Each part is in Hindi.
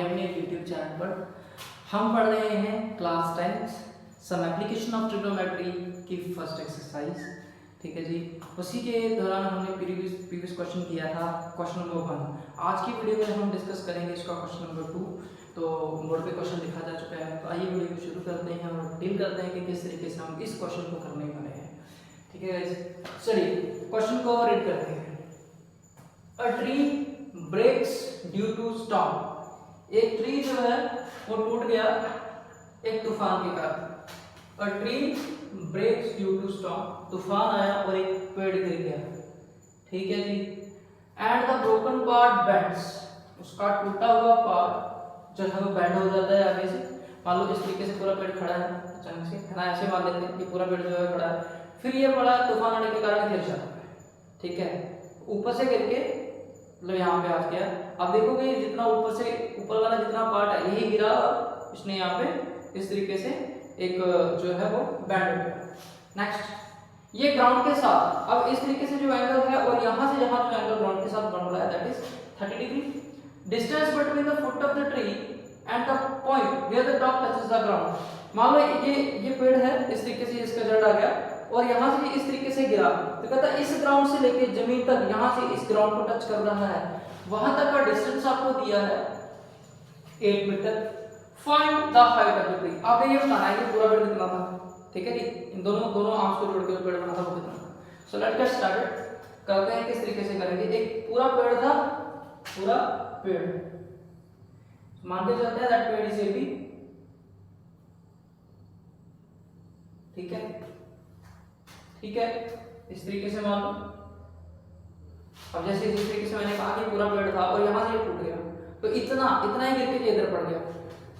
आपके अपने यूट्यूब चैनल पर हम पढ़ रहे हैं class 10 some application of trigonometry की फर्स्ट एक्सरसाइज। ठीक है जी, उसी के दौरान हमने प्रीवियस क्वेश्चन किया था, क्वेश्चन नंबर 1। आज की वीडियो में हम डिस्कस करेंगे इसका क्वेश्चन नंबर 2। तो बोर्ड पे क्वेश्चन लिखा जा चुका है, तो आइए वीडियो को शुरू करते हैं और डील करते हैं कि किस तरीके से हम इस क्वेश्चन को करने वाले हैं। ठीक है, चलिए क्वेश्चन को रीड करते हैं। A tree breaks due to storm. एक ट्री जो है वो टूट गया एक तूफान के कारण। A tree breaks due to storm, तूफान आया और एक पेड़ गिर गया। ठीक है जी। And the broken part bends, उसका टूटा हुआ पार्ट जो है वो बेंड हो जाता है आगे से। मान लो इस तरीके से पूरा पेड़ खड़ा है अचानक से, है ना, ऐसे मान लेते हैं कि पूरा पेड़ जो है खड़ा है, फिर ये बड़ा तूफान आने के कारण गिर जाता है। ठीक है, ऊपर से गिर के मतलब यहाँ पे आ गया। अब देखोगे जितना ऊपर वाला जितना पार्ट है यही गिरा और इसने यहाँ पे इस तरीके से एक जो है वो बैंड हो गया। नेक्स्ट, ये ग्राउंड के साथ अब इस तरीके से जो एंगल है और यहाँ से जहाँ जो एंगल ग्राउंड के साथ बन रहा है that is 30 degree. Distance between the foot of the tree and the point where the top touches the ground. मान लो ये पेड़ है, इस तरीके से इसका जड़ आ गया और यहाँ से इस तरीके से गिरा, तो कहता है इस ग्राउंड से लेके जमीन तक, यहाँ से इस ग्राउंड को टच कर रहा है, वहां तक का डिस्टेंस आपको दिया है 8 metre. Find the height of the tree. आपने ये बताना है कि पूरा पेड़ कितना था। ठीक है जी, इन दोनों आर्म्स को जोड़ के पेड़ बना था वो कितना था। सो लेट्स गेट स्टार्टेड। करते हैं किस तरीके से करेंगे। एक पूरा पेड़ था, पूरा पेड़ मान के चलते हैं दैट पेड़ इज AB। ठीक है, ठीक है, इस तरीके से मान लो। अब जैसे इस तरीके से मैंने कहा कि पूरा पेड़ था और यहाँ से ये टूट गया, तो इतना ही गिर के इधर पड़ गया।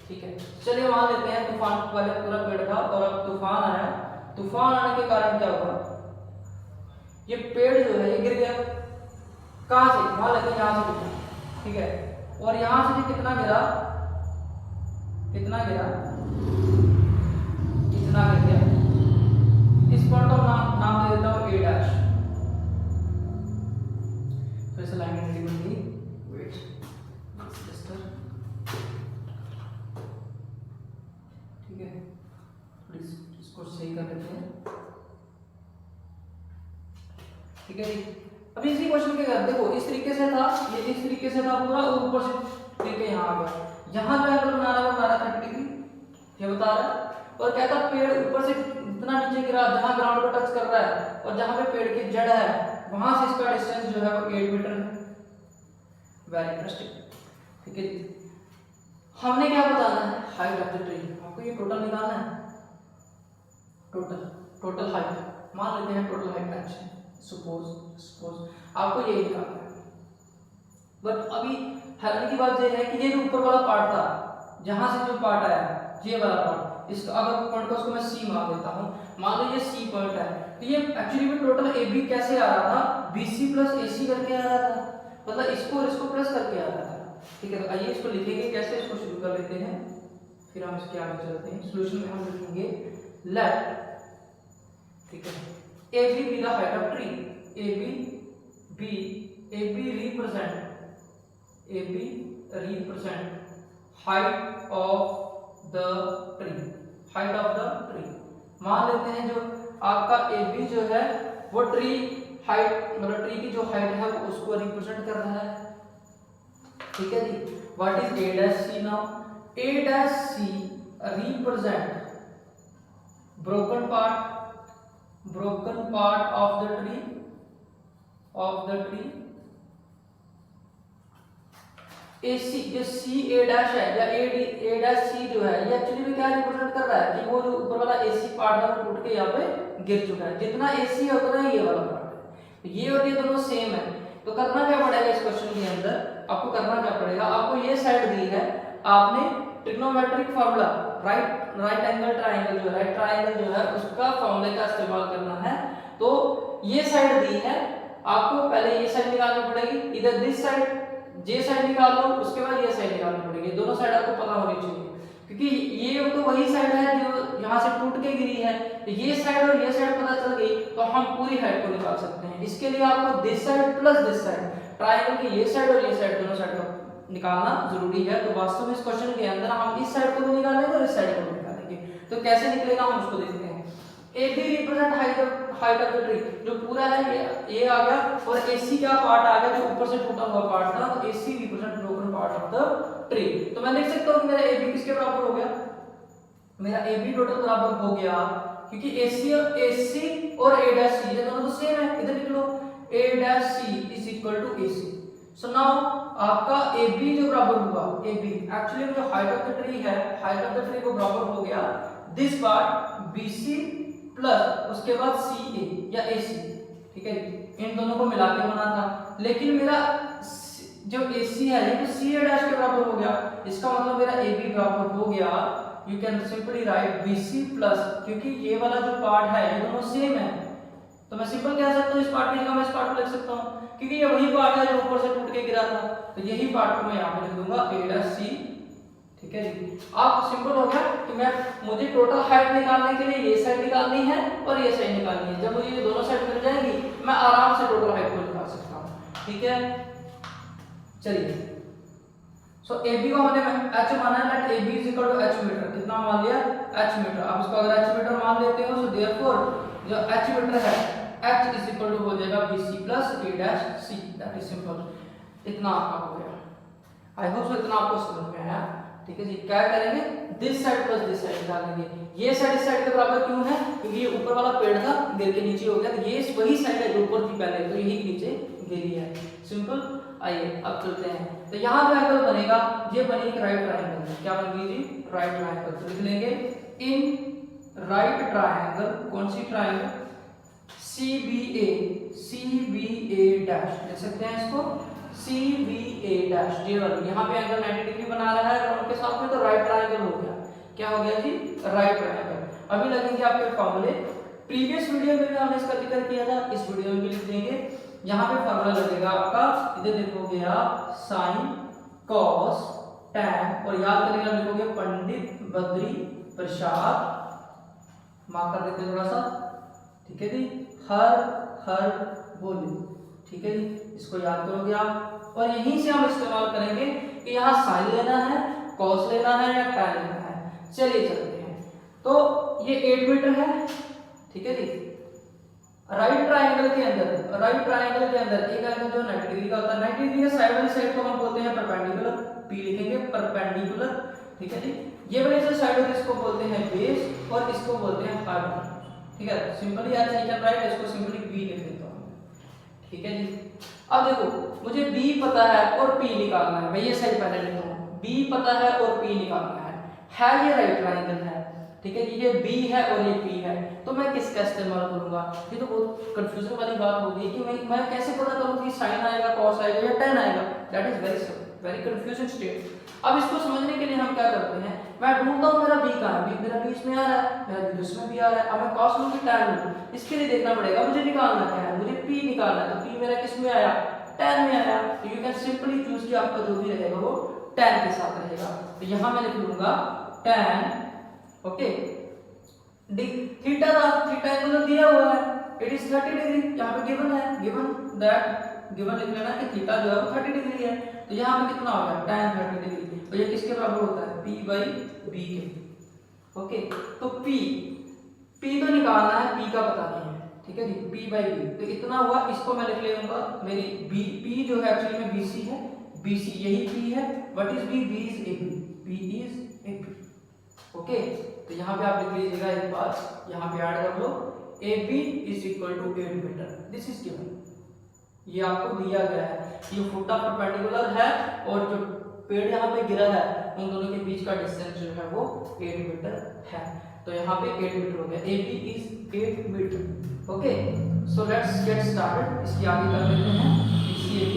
ठीक है, चलिए मान लेते हैं तूफान वाले पूरा पेड़ था और अब तूफान आया। तूफान आने के कारण क्या हुआ, ये पेड़ जो है ये गिर गया। कहाँ से, मान लेते हैं यहाँ से गिरा। ठीक है, और यहाँ से भी कितना गिरा, इतना गिर गया। इस पॉइंट का नाम दे देता हूं A डैश। तो इस लाइन की बन गई। Wait register. ठीक है, प्लीज इसको सही कर लेते हैं। ठीक है जी, अब इसी क्वेश्चन के बाद देखो इस तरीके से था, ये इस तरीके से था पूरा और ऊपर से लेके यहाँ आ गया। यहाँ जो एंगल बना रहा है वो बना रहा 30 डिग्री, ये बता रहा है। और कहता पेड़ ऊपर से इतना नीचे गिरा जहां ग्राउंड को टच कर रहा है और जहां पे पेड़ की जड़ है वहां से इसका डिस्टेंस जो है वो 8 मीटर है। Very interesting. ठीक है, हमने क्या बताना है, हाइट ऑफ द ट्री। आपको ये टोटल निकालना है, टोटल हाइट मान लेते हैं, टोटल हाइट है सपोज आपको ये निकालना है। बट अभी हैरानी की बात यह है कि ये जो ऊपर वाला पार्ट था, जहां से जो पार्ट आया ये वाला पार्ट, इसका अगर पॉइंट को उसको मैं C मान लेता हूं, मान लो ये C पॉइंट है, तो ये एक्चुअली में टोटल AB कैसे आ रहा था, BC प्लस AC करके आ रहा था, मतलब इसको और इसको प्लस करके आ रहा था। ठीक है, तो आइए इसको लिखेंगे कैसे, इसको शुरू कर लेते हैं, फिर हम इसके आगे चलते हैं। सॉल्यूशन में हम लिखेंगे लेट, ठीक है, AB be the height of tree, AB represent height of the tree। मान लेते हैं जो आपका AB जो है वो ट्री हाइट, मतलब ट्री की जो हाइट है वो उसको रिप्रेजेंट कर रहा है। ठीक है जी, what is A dash C now, A dash C represent broken part of the tree AC जो C A डैश है या A डैश C जो है ये एक्चुअली में क्या रिप्रेजेंट कर रहा है कि वो जो ऊपर वाला AC पार्ट है वो टूट के यहाँ पे गिर चुका है। जितना AC है उतना ही ये वाला पार्ट है, तो ये और ये दोनों सेम है। तो करना क्या पड़ेगा इस क्वेश्चन के अंदर, आपको करना क्या पड़ेगा, आपको ये साइड दी है, आपने trigonometric formula right angle triangle जो है, ट्राइंगल जो है उसका फार्मूले का इस्तेमाल करना है। तो ये साइड दी है, आपको पहले ये साइड निकालनी पड़ेगी, इधर दिस साइड J साइड निकाल लो, उसके बाद ये साइड निकालनी पड़ेगी। दोनों साइड आपको पता होनी चाहिए, क्योंकि ये तो वही साइड है जो यहाँ से टूट के गिरी है, तो ये साइड और ये साइड पता चल गई तो हम पूरी हाइट को निकाल सकते हैं। इसके लिए आपको this side plus this side, triangle की ये साइड और ये साइड दोनों साइड का निकालना जरूरी है। तो वास्तव में इस क्वेश्चन के अंदर हम इस साइड को भी निकालेंगे और इस साइड को भी निकालेंगे। तो कैसे निकलेगा हम उसको देखते हैं। AB represent height of the tree, जो पूरा है ये आ गया, और AC क्या पार्ट आ गया जो ऊपर से टूटा हुआ पार्ट था, तो AC represent broken part of the tree. तो मैं देख सकता हूं कि मेरा AB किसके बराबर हो गया, मेरा AB टोटल बराबर हो गया, क्योंकि AC और A' ये दोनों तो सेम है। इधर लिख लो A' is equal to AC। So now आपका AB जो बराबर हुआ, AB एक्चुअली में जो हाइट ऑफ द ट्री है, हाइट ऑफ द ट्री को बराबर हो गया दिस पार्ट BC प्लस उसके बाद CA या AC, ठीक है, इन दोनों को मिला के बना था। लेकिन मेरा जो AC है ये तो CA' के बराबर हो गया, इसका मतलब मेरा AB बराबर हो गया, you can simply write BC plus, क्योंकि ये वाला जो पार्ट है ये दोनों सेम है, तो मैं सिंपल कह सकता हूँ इस पार्ट की जगह मैं इस पार्ट को लिख सकता हूँ, क्योंकि ये वही पार्ट है जो ऊपर से टूट के गिरा था, तो यही पार्ट को मैं यहाँ पे लिख दूंगा A', ठीक है जी। आप सिंपल हो गया कि मैं मुझे टोटल हाइट निकालने के लिए ये साइड निकालनी है और ये साइड निकालनी है। जब मुझे ये दोनों साइड मिल जाएंगी मैं आराम से टोटल हाइट को निकाल सकता हूँ, ठीक है। चलिए, सो AB को हमने h माना है, let AB is equal to h metre, कितना मान लिया h मीटर। आप इसको अगर h मीटर मान लेते हो, सो देयरफॉर जो h मीटर है h इज इक्वल टू हो जाएगा BC plus A', that is simple. इतना आपका हो गया, आई होप सो इतना आपको समझ में आया, ठीक है जी। क्या करेंगे, this side plus this side निकालेंगे। ये साइड इस साइड के बराबर क्यों है, क्योंकि ये ऊपर वाला पेड़ था गिर के नीचे हो गया, तो ये वही साइड है जो ऊपर थी पहले, तो यही नीचे गिरी है, सिंपल। आइए अब चलते हैं, तो यहाँ जो एंगल बनेगा ये बनेगी राइट ट्रायंगल। क्या बनेगी जी, राइट ट्रायंगल। तो लिख लेंगे इन राइट ट्रायंगल, कौन सी ट्रायंगल, CBA डैश लिख सकते हैं इसको, CBA डैश, ये वाली यहाँ पे एंगल 90 डिग्री बना रहा है उनके साथ में, तो राइट ट्रायंगल हो गया। क्या हो गया जी, राइट ट्रायंगल। अभी लगेंगे आपके फॉर्मूले, प्रीवियस वीडियो में भी हमने इसका जिक्र किया था, इस वीडियो में भी लिख देंगे। यहाँ पे फॉर्मूला लगेगा आपका, इधर लिखोगे आप साइन कॉस टैन, और याद करने का लिखोगे पंडित बद्री प्रसाद, मार्क कर देते थोड़ा सा, ठीक है जी, हर बोले, ठीक है जी, इसको याद करोगे आप। और यहीं से हम इस्तेमाल करेंगे कि यहाँ साइन लेना है, कॉस लेना है या टैन लेना है। चलिए चलते हैं, तो ये 8 मीटर है, ठीक है जी। राइट ट्रायंगल के अंदर एक एंगल जो 90 डिग्री का होता है, 90 डिग्री के साइड वाली साइड को हम बोलते हैं परपेंडिकुलर, P लिखेंगे परपेंडिकुलर, ठीक है जी। ये वाली जो साइड होती है इसको बोलते हैं बेस और इसको बोलते हैं हाइपोटेन्यूज, ठीक है। सिंपली आज आई कैन राइट, इसको सिंपली B लिख देता हूं, ठीक है जी। अब देखो मुझे B पता है और P निकालना है, मैं ये साइड पहले लिखता हूं, B पता है और P निकालना है ये राइट ट्रायंगल है, ठीक है जी। ये B है और ये P है, तो मैं किसका इस्तेमाल करूंगा, ये तो बहुत कंफ्यूजन वाली बात होगी कि मैं कैसे पता करूं कि साइन आएगा, कॉस आएगा या टैन आएगा, that is very confusing state. अब इसको समझने के लिए हम क्या करते हैं, मैं ढूंढता हूं मेरा B कहां है, मेरा B इसमें आ रहा है, मेरा B इसमें भी आ रहा है। अब मैं कॉस लूं कि टैन लूं, इसके लिए देखना पड़ेगा मुझे निकालना क्या है, मुझे P निकालना है, तो P मेरा किस में आया, टैन में आया, तो यू कैन सिंपली चूज कि आपका जो भी रहेगा वो टैन के साथ रहेगा। तो यहां मैं लिख लूंगा टैन, ओके, थीटा एंगल तो दिया हुआ है, इट इज 30 डिग्री, यहाँ पे गिवन है, गिवन लिख लेना कि थीटा जो है वो 30 डिग्री है, तो यहाँ पे कितना होगा tan 30 डिग्री, तो ये किसके बराबर होता है, P/B के, ओके। तो P तो निकालना है, P का पता नहीं है, ठीक है जी, P/B, तो इतना हुआ, इसको मैं लिख लेऊंगा मेरी P जो है एक्चुअली में BC है, BC यही P है, what is B is AB, B is AB, okay. तो यहाँ पे आप लिख लीजिएगा एक बात, यहाँ पे ऐड कर लो, AB is equal to 8 metre, this is given, ये आपको दिया गया है, ये फुटा परपेंडिकुलर है और जो पेड़ यहाँ पे गिरा है उन दोनों के बीच का डिस्टेंस जो है वो 8 मीटर है, तो यहाँ पे 8 मीटर हो गया, AB is 8 metre, okay. So let's get started, इसकी आगे कर लेते हैं BC/AB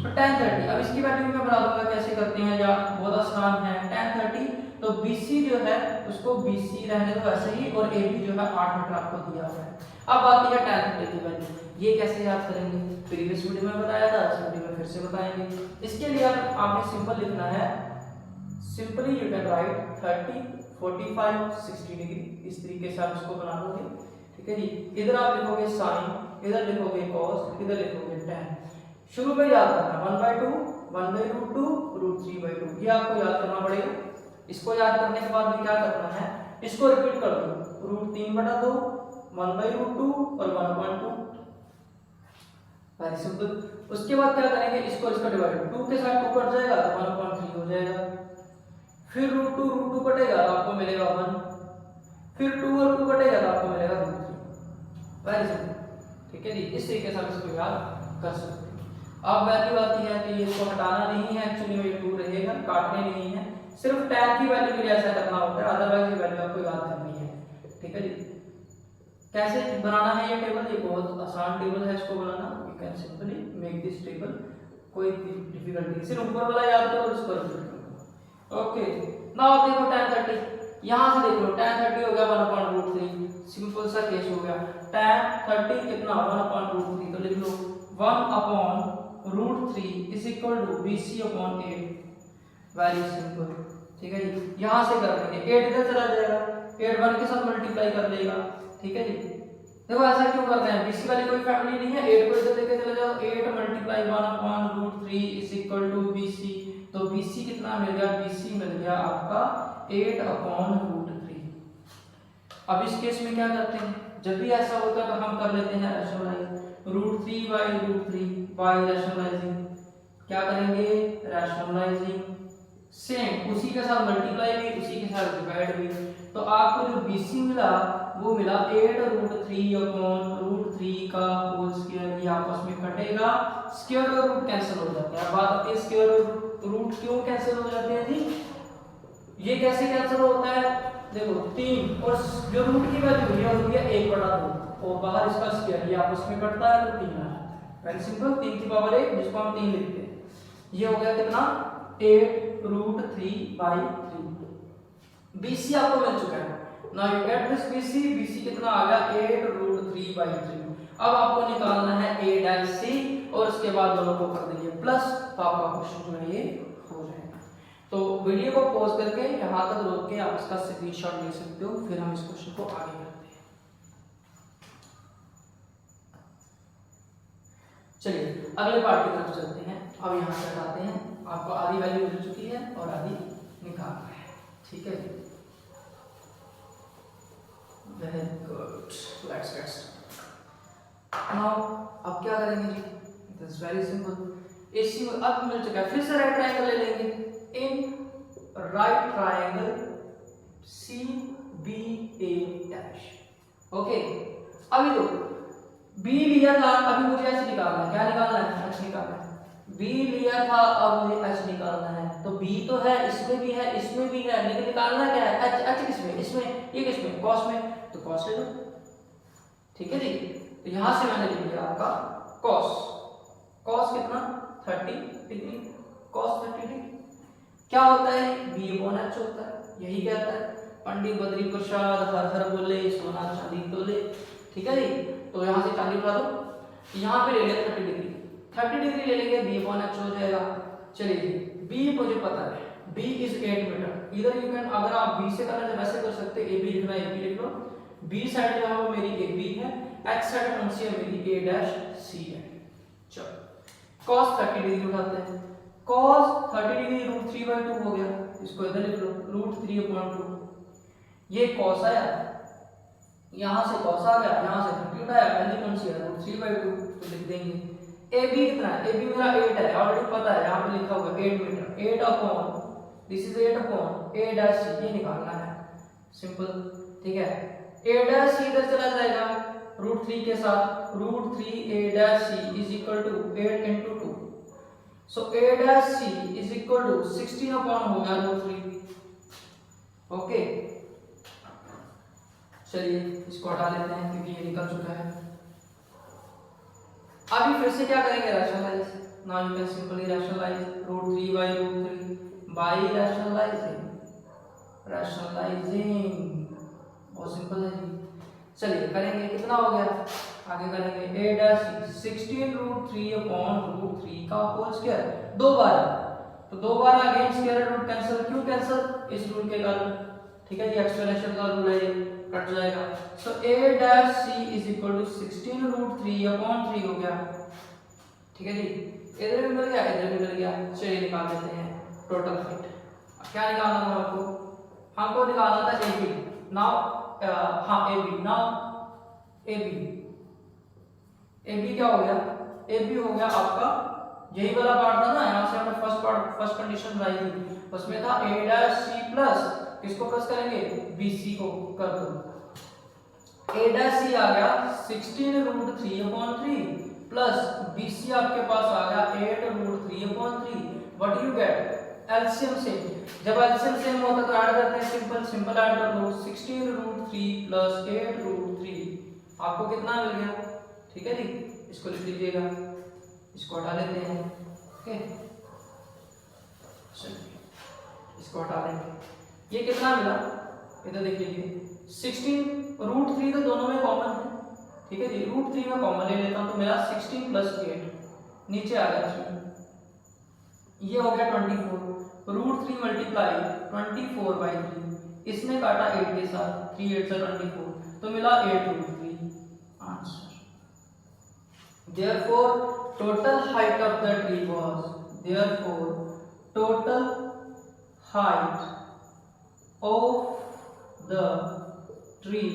और tan 30। अब इसकी वैल्यू मैं बता दूंगा कैसे करते हैं, या बहुत आसान है, tan 30, तो BC जो है उसको BC रहने दो ऐसे ही, और AB जो है 8 मीटर आपको दिया हुआ है। अब आती है tan 30 की वैल्यू, ये कैसे याद करेंगे, प्रीवियस वीडियो में बताया था, इस वीडियो में फिर से बताएंगे। इसके लिए आपने सिंपल लिखना है, simply you can write 30, 45, 60 degree, इस तरीके से आप इसको बना लोगे, ठीक है जी। इधर आप लिखोगे साइन, इधर लिखोगे कॉस, इधर लिखोगे tan। शुरू में याद करना 1/2 1/√2 √3/2 ये आपको याद करना पड़ेगा। इसको याद करने के बाद भी क्या करना है, इसको रिपीट कर दो, √3/2 1/√2 और 1/2 वेरी सिंपल। उसके बाद क्या करेंगे, इसको इसका डिवाइड 2 के साथ 2 कट जाएगा तो 1/3 हो जाएगा, फिर √2 कटेगा तो आपको मिलेगा 1, फिर 2 और 2 कटेगा तो आपको मिलेगा √3। वेरी सिंपल, ठीक है जी। इस तरीके से आप इसको याद कर सकते हैं। अब वैल्यू आती है कि इसको हटाना नहीं है, एक्चुअली में ये 2 रहेगा, काटने नहीं है, सिर्फ tan की वैल्यू के लिए ऐसा करना होता है, अदरवाइज ये वैल्यू आपको याद करनी है, ठीक है जी। कैसे बनाना है ये टेबल, ये बहुत आसान टेबल है, इसको बनाना you can simply make this table, कोई डिफिकल्टी नहीं, सिर्फ ऊपर वाला याद करो और इसको रिपीट करो। ओके, नाउ आप देखो tan 30, यहां से देख लो tan 30 हो गया 1/√3, सिंपल सा केस हो गया। tan 30 कितना 1/√3, तो लिख लो 1/√3 is equal to BC/8, very simple, ठीक है जी। यहां से कर लेंगे, 8 इधर चला जाएगा, 8 1 के साथ मल्टीप्लाई कर लेगा, ठीक है जी। देखो ऐसा क्यों कर रहे हैं, BC वाली कोई फैमिली नहीं है, 8 को इधर लेके चले जाओ, 8 multiply 1/√3 is equal to BC, तो BC कितना मिल गया, BC मिल गया आपका 8/√3। अब इस केस में क्या करते हैं, जब भी ऐसा होता है तो हम कर लेते हैं रैशनलाइज, √3/√3 बाय रैशनलाइजिंग, क्या करेंगे रैशनलाइजिंग, सेम उसी के साथ मल्टीप्लाई भी, उसी के साथ डिवाइड भी, तो आपको जो BC मिला वो मिला 8√3/√3 का होल स्क्वायर, ये आपस में कटेगा, स्क्वायर और रूट कैंसिल हो जाते हैं। अब बात आती है स्क्वायर और रूट क्यों कैंसिल हो जाते हैं जी, ये कैसे कैंसिल होता है, देखो 3 और जो रूट की वैल्यू ये होती है 1/2 और बाहर इसका स्क्वायर, ये आपस में कटता है तो 3 आ जाता है, वेरी सिंपल, 3 की पावर 1 जिसको हम 3 लिखते हैं, ये हो गया कितना 8√3/3। BC आपको मिल चुका है, now you get this BC कितना आ गया 8√3/3। अब आपको निकालना है A' और उसके बाद दोनों को कर देंगे प्लस, तो आपका क्वेश्चन जो है ये हो जाएगा। तो वीडियो को पॉज करके यहां तक रोक के आप इसका स्क्रीनशॉट ले सकते हो, फिर हम इस क्वेश्चन को आगे करते हैं। चलिए अगले पार्ट की तरफ चलते हैं। अब यहाँ से हटाते हैं, आपको आधी वैल्यू मिल चुकी है और आधी निकालना है, ठीक है। Very good, let's get started. Now अब क्या करेंगे जी, it is very simple. AC अब मिल चुका है, फिर से राइट ट्रायंगल ले लेंगे, इन राइट ट्रायंगल CBA', ओके। अभी देखो B लिया था, अभी मुझे H निकालना है, क्या निकालना है, H निकालना है। B लिया था, अब मुझे H निकालना है, तो B तो है, इसमें भी है, इसमें भी है, लेकिन निकालना क्या है, H किसमें, इसमें, ये किसमें, cos में, तो cos ले लो, ठीक है जी। तो यहां से मैंने लिख दिया आपका cos कितना 30 डिग्री, cos 30 डिग्री क्या होता है, B/H होता है, यही कहता है पंडित बद्री प्रसाद हर हर बोले सोना चांदी तोले, ठीक है जी। तो यहाँ से चांदी उठा दो, यहाँ पे ले लें 30 डिग्री, 30 डिग्री ले लेंगे, B/H हो जाएगा। चलिए B मुझे पता है, B इज 8 मीटर, इधर यू कैन, अगर आप B से करना है वैसे कर सकते हैं, AB लिखना है AB लिख लो, B साइड जो है वो मेरी AB है, H साइड कौन सी है मेरी A' C है। चलो cos 30 डिग्री उठाते हैं, cos 30 डिग्री √3/2 हो गया, इसको इधर लिख लो √3/2, ये cos आया, यहां से cos आ गया, यहां से 30 उठाया, वैल्यू कौन सी है √3/2, तो लिख देंगे। AB कितना है, AB मेरा 8 है, ऑलरेडी पता है, यहां पे लिखा हुआ है 8 मीटर, 8 दिस इज 8/A', ये निकालना है, सिंपल, ठीक है। A' इधर चला जाएगा √3 के साथ, √3A' is equal to 8 into 2, so A' is equal to 16 हो गया √3, ओके। चलिए इसको हटा लेते हैं क्योंकि ये निकल चुका है। अभी फिर से क्या करेंगे, rationalise, now you can simply rationalise √3/√3 by rationalising, बहुत सिंपल है जी। चलिए करेंगे, कितना हो गया, आगे करेंगे A' 16 √3/√3 का होल स्क्वायर, 2 बार, तो 2 बार अगेन स्क्वायर रूट कैंसिल, क्यों कैंसिल, इस रूल के कारण, ठीक है जी, एक्सपोनेंशियल का रूल है, ये कट जाएगा। सो A' इज इक्वल टू 16 √3/3 हो गया, ठीक है जी। इधर भी मिल गया, इधर भी मिल गया। चलिए निकाल देते हैं टोटल हाइट। क्या निकालना था हमको निकालना था AB। नाउ हाँ AB, नाउ AB क्या हो गया, AB हो गया आपका यही वाला पार्ट था ना, यहाँ से हमने फर्स्ट कंडीशन बनाई थी, उसमें था A' प्लस किसको प्लस करेंगे, BC को कर दो। A' आ गया 16√3/3 प्लस BC आपके पास आ गया 8√3/3। What do you get, LCM से, जब एलसीएम सेम होता तो ऐड करते हैं, सिंपल ऐड कर लो। 16√3 प्लस 8√3 आपको कितना मिल गया, ठीक है जी। इसको लिख लीजिएगा, इसको हटा लेते हैं, ओके इसको हटा देंगे। ये कितना मिला, इधर देख लीजिए 16√3 तो दोनों में कॉमन है, ठीक है जी। √3 में कॉमन ले लेता हूं तो मेरा 16 प्लस 8 नीचे आ गया 3, ये हो गया 24। √3 मल्टीप्लाई 24/3, इसने काटा 8 के साथ, 3 8 से 24 तो मिला 8√3 answer. Therefore total height of the tree was, therefore total height of the tree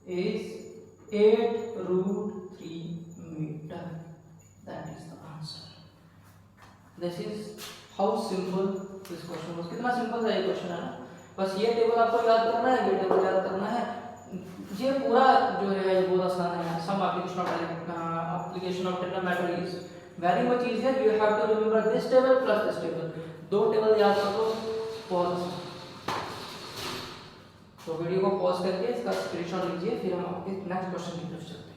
is 8√3 meter. That is the answer. This is how simple this question was. कितना सिंपल था ये क्वेश्चन है ना, बस ये टेबल आपको याद करना है, ये टेबल याद करना है। ये पूरा जो है ये बहुत आसान है। Some application of trigonometry is very much easier. You have to remember this table plus this table, दो टेबल याद कर दो, पॉज। तो वीडियो को पॉज करके इसका स्क्रीनशॉट लीजिए, फिर हम आपके नेक्स्ट क्वेश्चन की तरफ चलते हैं।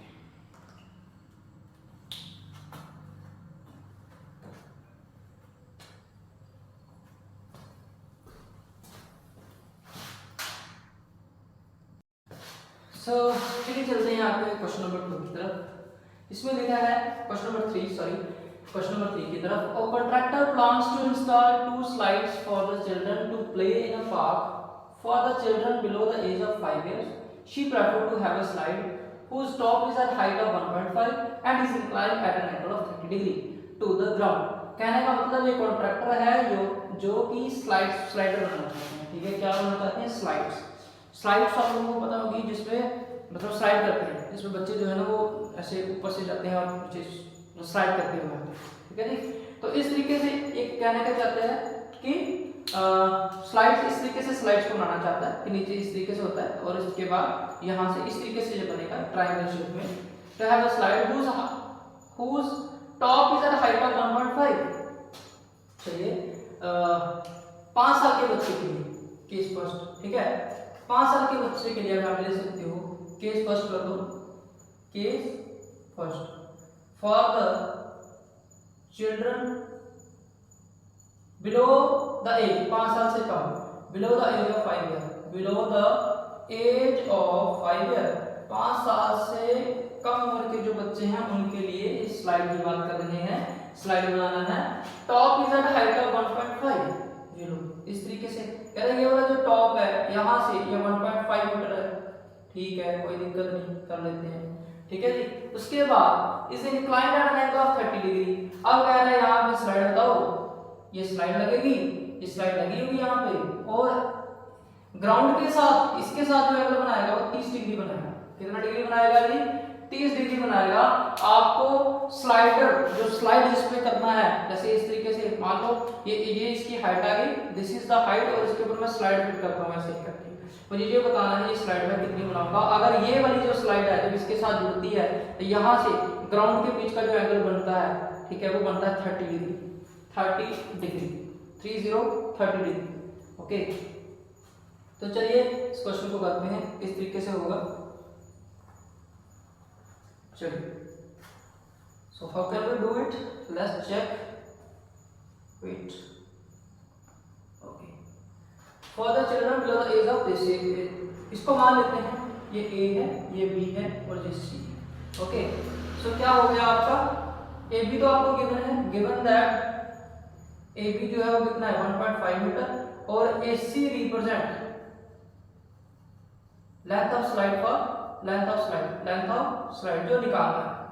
सो चलिए चलते हैं आपके क्वेश्चन नंबर 2 की तरफ। इसमें लिखा है क्वेश्चन नंबर 3 की तरफ। A contractor plans to install 2 slides for the children to play in a park for the children below the age of 5 years. She preferred to have a slide whose top is at height of 1.5 and is inclined at an angle of 30 degree to the ground. कहने का मतलब ये कॉन्ट्रैक्टर है जो कि स्लाइडर बनाना चाहते हैं, ठीक है। क्या बनाना चाहते हैं, स्लाइड्स आप लोगों को पता होगी, जिसमें मतलब स्लाइड करते हैं, जिसमें बच्चे जो है ना वो ऐसे ऊपर से जाते हैं और नीचे स्लाइड करते हुए, ठीक है जी। तो इस तरीके से एक कहने का चाहते हैं कि स्लाइड्स इस तरीके से स्लाइड्स को बनाना चाहता है कि नीचे इस तरीके से होता है और इसके बाद यहाँ से इस तरीके से जो बनेगा ट्रायंगल शेप में। तो have a slide whose top is at height of 1.5। चलिए 5 साल के बच्चे के लिए केस फर्स्ट, ठीक है। 5 साल के बच्चे के लिए आप ले सकते हो, केस फर्स्ट कर दो, case first for the children below the age, 5 साल से कम, below the age of 5 year, below the age of 5 year, 5 साल से कम उम्र के जो बच्चे हैं उनके लिए इस स्लाइड की बात कर रहे हैं, स्लाइड बनाना है। Top is at height of 1.5, ये लो इस तरीके से कह रहे हैं। ये वाला जो टॉप है यहाँ से ये 1.5 मीटर है, ठीक है, कोई दिक्कत नहीं, कर लेते हैं, ठीक है जी। उसके बाद इसे inclined at an angle of 30 degree. अब कह रहे हैं यहाँ पे स्लाइड बताओ, ये स्लाइड लगेगी, ये स्लाइड लगी होगी यहाँ पे, और ग्राउंड के साथ इसके साथ जो एंगल बनाएगा वो 30 डिग्री बनाएगा। कितना डिग्री बनाएगा जी, 30 डिग्री बनाएगा। आपको स्लाइडर जो स्लाइड जिस पे करना है, जैसे इस तरीके से मान लो ये इसकी हाइट आ गई, दिस इज द हाइट, और इसके ऊपर मैं स्लाइड फिट करता हूं ऐसे करके। मुझे ये बताना है ये स्लाइड में कितनी बनाऊंगा। अगर ये वाली जो स्लाइड है जब इसके साथ जुड़ती है तो यहाँ से ग्राउंड के बीच का जो एंगल बनता है, ठीक है, वो बनता है 30 डिग्री, 30 डिग्री, 30 डिग्री, ओके। तो चलिए इस क्वेश्चन को करते हैं, इस तरीके से होगा। चलिए, so how can we do it? Let's check. Wait. Okay. For the children below the age of this, इसको मान लेते हैं ये A है, ये B है और ये C है, ओके। So क्या हो गया आपका, AB तो आपको गिवन है, गिवन दैट AB जो है वो कितना है 1.5 मीटर, और AC represent length of slide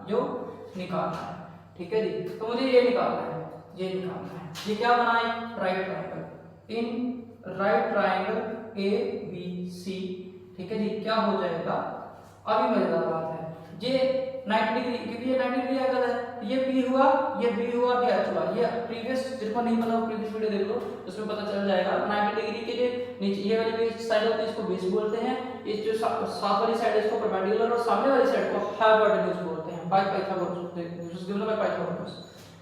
जो निकालना है, ठीक है जी। तो मुझे ये निकालना है, ये निकालना है। ये क्या बनाए, right triangle. In right triangle A B C, ठीक है जी, क्या हो जाएगा, अभी मजेदार बात है, ये 90 डिग्री, क्योंकि ये 90 डिग्री एंगल है, ये बी हुआ, ये बी हुआ, ये एच हुआ। ये प्रीवियस, जिनको नहीं पता प्रीवियस वीडियो देख लो, उसमें पता चल जाएगा। 90 डिग्री के जो नीचे ये वाली साइड होती है इसको बेस बोलते हैं, इस जो साथ वाली साइड है इसको परपेंडिकुलर, और सामने वाली साइड को हाइपोटेन्यूज बोलते हैं, by Pythagoras, this is given by Pythagoras,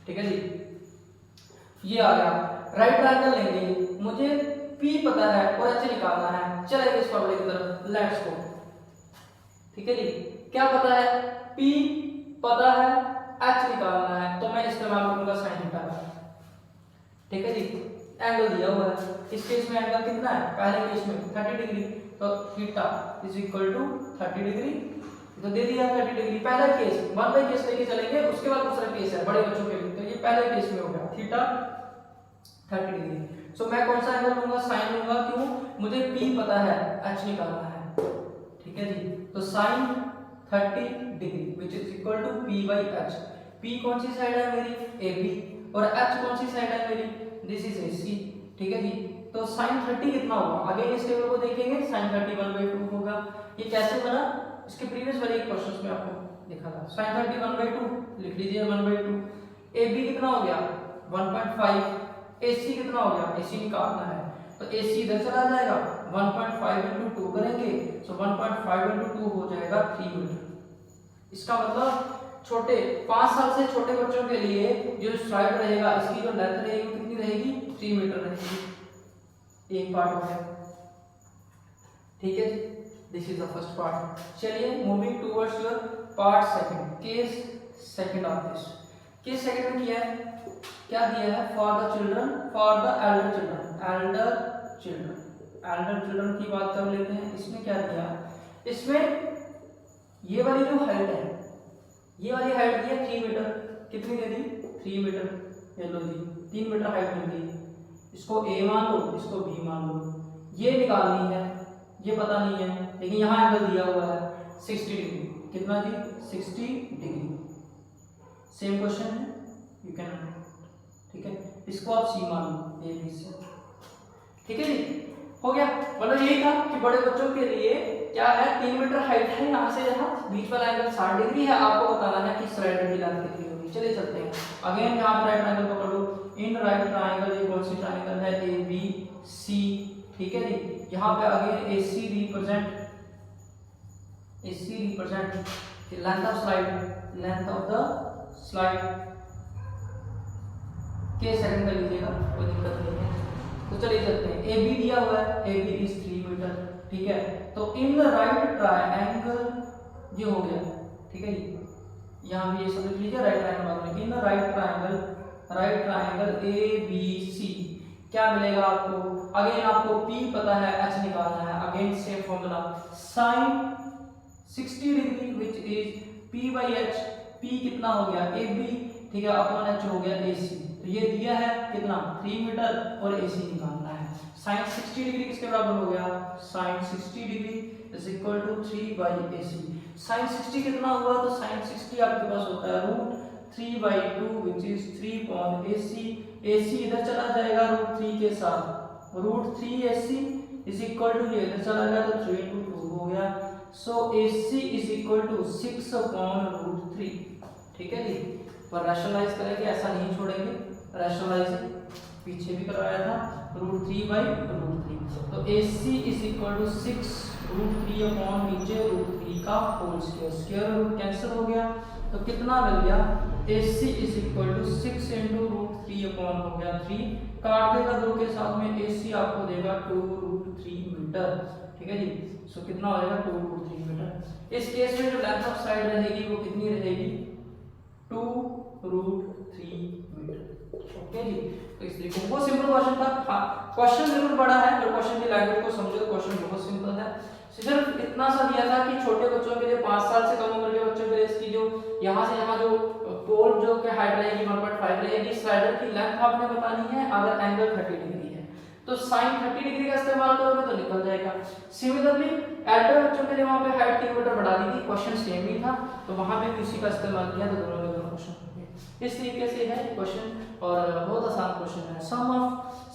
ठीक है जी। ये आ गया, राइट ट्रायंगल लेंगे, मुझे P पता है और H निकालना है। चलेंगे इस फॉर्मूले की तरफ, लेट्स गो, ठीक है जी। क्या पता है, P पता है, H निकालना है, तो मैं इस्तेमाल करूंगा साइन थीटा का, ठीक है जी। एंगल दिया हुआ है, इस केस में एंगल कितना है, पहले केस में 30 डिग्री, तो theta is equal to 30 degree, तो दे दिया 30 डिग्री। पहला केस, वन बाई केस लेके चलेंगे, उसके बाद दूसरा केस है बड़े बच्चों के लिए, तो ये पहले केस में हो गया थीटा 30 डिग्री। सो मैं कौन सा एंगल लूंगा, साइन लूंगा, क्यों, मुझे P पता है, H निकालना है, ठीक है जी। तो sine 30 degree which is equal to P by H। P कौन सी साइड है मेरी, AB, और H कौन सी साइड है मेरी, दिस इज AC, ठीक है जी। तो साइन 30 कितना होगा, अगेन इस टेबल को देखेंगे, साइन 30 1/2 होगा। ये कैसे बना, इसके प्रीवियस वाले क्वेश्चंस में आपको देखा था। साइन 30 1/2 लिख लीजिए, 1/2। AB कितना हो गया 1.5, AC कितना हो गया, AC निकालना है, तो AC इधर चला जाएगा, 1.5 into 2 करेंगे, सो 1.5 into 2 हो जाएगा 3 मीटर। इसका मतलब छोटे 5 साल से छोटे बच्चों के लिए जो स्ट्राइड रहेगा, इसकी जो लेंथ रहेगी वो कितनी रहेगी, 3 मीटर रहेगी। एक पार्ट हो गया, ठीक है, this is the first part. चलिए moving towards your part second, case second of this. Case second में किया है, क्या दिया है, for the children, for the elder children, elder children की बात कर लेते हैं। इसमें क्या दिया, इसमें ये वाली जो हाइट है, ये वाली हाइट दी है 3 मीटर, कितनी दे दी, 3 मीटर, ये लो जी 3 मीटर हाइट मिल गई। इसको A मान लो, इसको B मान लो, ये निकालनी है, ये पता नहीं है, लेकिन यहाँ एंगल दिया हुआ है 60 डिग्री, कितना जी 60 डिग्री। सेम क्वेश्चन है, यू कैन, ठीक है, इसको आप C मान लो, A B C, ठीक है जी, हो गया। मतलब यही था कि बड़े बच्चों के लिए क्या है, 3 मीटर हाइट है, यहाँ से यहाँ बीच वाला एंगल 60 डिग्री है, आपको बताना है कि स्ट्रेट की लेंथ कितनी होगी। चलिए चलते हैं अगेन, यहाँ पर राइट ट्रायंगल पकड़ लो, इन राइट ट्रायंगल ये कौन सी ट्रायंगल है, ए बी सी, ठीक है जी। यहाँ पे again AC represent length of slide, length of the slide के सेकंड कर लीजिएगा, कोई दिक्कत नहीं है। तो चलिए चलते हैं, AB दिया हुआ है, AB इज 3 मीटर, ठीक है। तो इन राइट ट्रायंगल ये हो गया, ठीक है जी, यहाँ भी ये सब लिख लीजिए, right triangle, in right triangle ABC क्या मिलेगा आपको, अगेन आपको P पता है, H निकालना है, again same formula, sine 60 degree which is P by H, P कितना हो गया AB, ठीक है, अपॉन H हो गया AC। तो ये दिया है कितना 3 मीटर और AC निकालना है। साइन 60 डिग्री किसके बराबर हो गया, sine 60 degree is equal to 3 by AC। Sine 60 कितना हुआ, तो साइन 60 आपके पास होता है √3/2 which is 3 upon AC। AC इधर चला जाएगा √3 के साथ, √3AC इज इक्वल टू, ये इधर चला गया तो 3 into 2 हो गया, so AC is equal to 6 upon √3, ठीक है जी। पर रैशनलाइज करेंगे, ऐसा नहीं छोड़ेंगे, रैशनलाइज पीछे भी करवाया था, √3/√3, तो AC is equal to 6 √3 upon नीचे √3 का whole square, square root cancel हो गया, तो कितना मिल गया, AC is equal to 6 into √3 upon हो गया 3, काट देगा 2 के साथ में, AC आपको देगा 2√3 मीटर, ठीक है जी। सो कितना हो जाएगा 2√3 मीटर। इस केस में जो लेंथ ऑफ साइड रहेगी वो कितनी रहेगी, 2√3 मीटर, ओके जी। तो इस तरीके बहुत सिंपल क्वेश्चन था, हाँ क्वेश्चन जरूर बड़ा है, पर क्वेश्चन की लैंग्वेज को समझो, क्वेश्चन बहुत सिंपल है। सिर्फ इतना सा दिया था कि छोटे बच्चों के लिए, 5 साल से कम उम्र के बच्चों के लिए इसकी जो यहाँ से यहाँ जो पोल जो के हाइट रहेगी 1.5 रहेगी, स्लाइडर की लेंथ आपने बतानी है, अगर एंगल 30 डिग्री है तो साइन 30 डिग्री का इस्तेमाल करोगे तो निकल जाएगा। सिमिलरली एल्डर बच्चों के लिए वहाँ पे हाइट 3 मीटर बढ़ा दी थी, क्वेश्चन सेम ही था, तो वहाँ पे भी उसी का इस्तेमाल किया, तो दोनों में दोनों क्वेश्चन हो गए। इस तरीके से है क्वेश्चन और बहुत आसान क्वेश्चन है।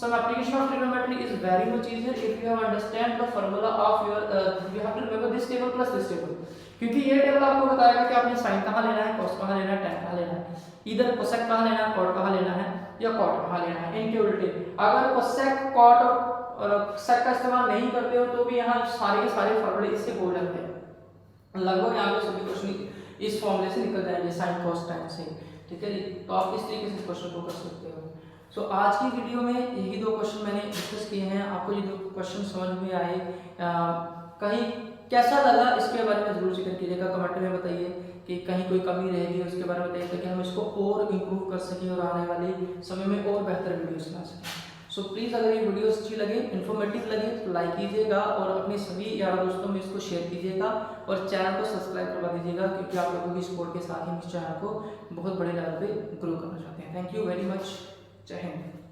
Some application of trigonometry is very much easier if you have understand the formula of your you have to remember this table plus this table, क्योंकि ये टेबल आपको बताएगा कि आपने साइन कहाँ लेना है, cos कहाँ लेना है, tan कहाँ लेना है, इधर कोसेक कहाँ लेना है, cot कहाँ लेना है या cot कहाँ लेना है। इनके उल्टे अगर कोसेक cot और सेक का इस्तेमाल नहीं करते हो तो भी यहाँ सारे के सारे फार्मूले इससे बोल रखे हैं, लगभग यहाँ पे सभी क्वेश्चन इस फॉर्मूले से निकल जाएंगे साइन cos tan से, ठीक है जी। तो आप इस तरीके से क्वेश्चन को कर सकते हो। सो आज की वीडियो में यही दो क्वेश्चन मैंने डिस्कस किए हैं। आपको ये दो क्वेश्चन समझ में आए, कहीं कैसा लगा इसके बारे में जरूर जिक्र कीजिएगा, कमेंट में बताइए कि कहीं कोई कमी रहेगी उसके बारे में बताइए ताकि हम इसको और इम्प्रूव कर सकें और आने वाले समय में और बेहतर वीडियोस बना सकें। सो प्लीज़ अगर ये वीडियोस अच्छी लगे, इन्फॉर्मेटिव लगे तो लाइक कीजिएगा और अपने सभी यार दोस्तों में इसको शेयर कीजिएगा और चैनल को सब्सक्राइब करवा दीजिएगा, क्योंकि आप लोगों की सपोर्ट के साथ ही हम इस चैनल को बहुत बड़े लेवल पे ग्रो करना चाहते हैं। Thank you very much. जय हिंद।